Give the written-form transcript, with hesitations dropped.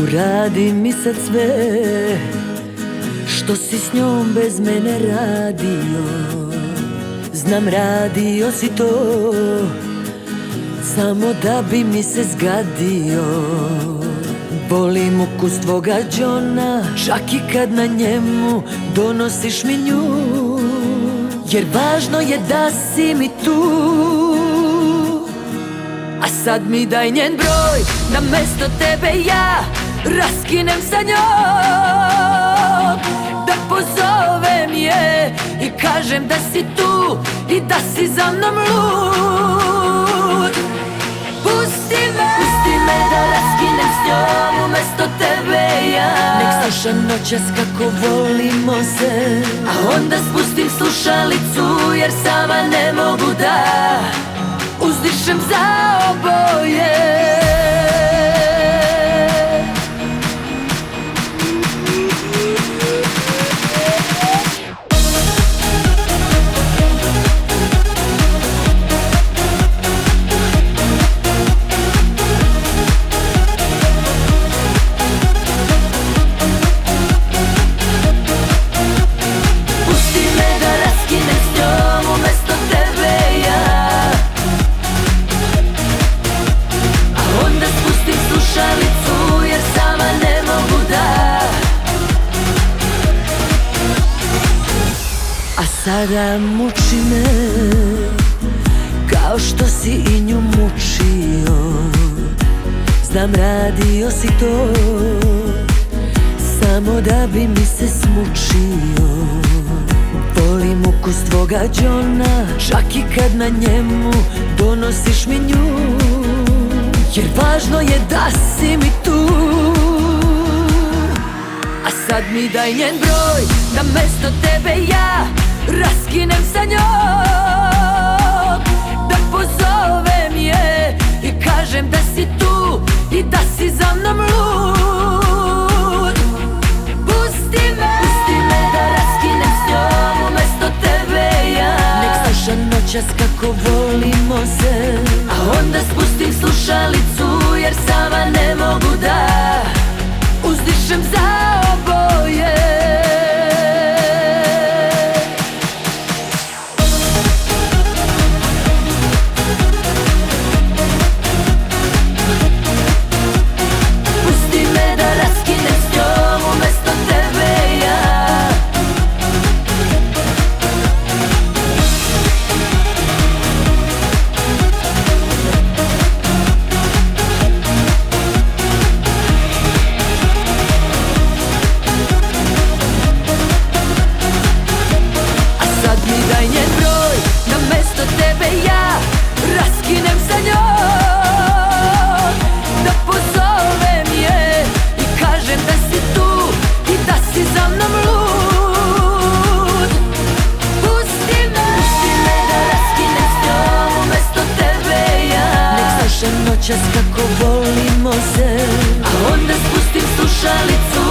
Uradi mi sad sve što si s njom bez mene radio. Znam, radio si to samo da bi mi se zgadio. Volim ukus tvoga džona, čak i kad na njemu donosiš mi nju. Jer važno je da si mi tu. A sad mi daj njen broj, da mesto tebe ja raskinem sa njom. Da pozovem je i kažem da si tu i da si za mnom lud. Pusti me da raskinem s njom umesto tebe ja. Nek sluša noćas kako volimo se, a onda spustim slušalicu jer sama ne mogu da uzdišem za oboje. Sada muči me kao što si i nju mučio. Znam, radio si to samo da bi mi se smučio. Volim ukus tvoga džona, čak i kad na njemu donosiš mi nju. Jer važno je da si mi tu. A sad mi daj njen broj, da mesto tebe ja raskinem sa njom. Da pozovem je i kažem da si tu i da si za mnom lud. Pusti me da raskinem s njom umesto tebe ja. Nek sluša noćas kako volimo se, a onda spustim slušalicu jer sama ne mogu da uzdišem za oboje. Noćas kako volimo se, a onda spustim slušalicu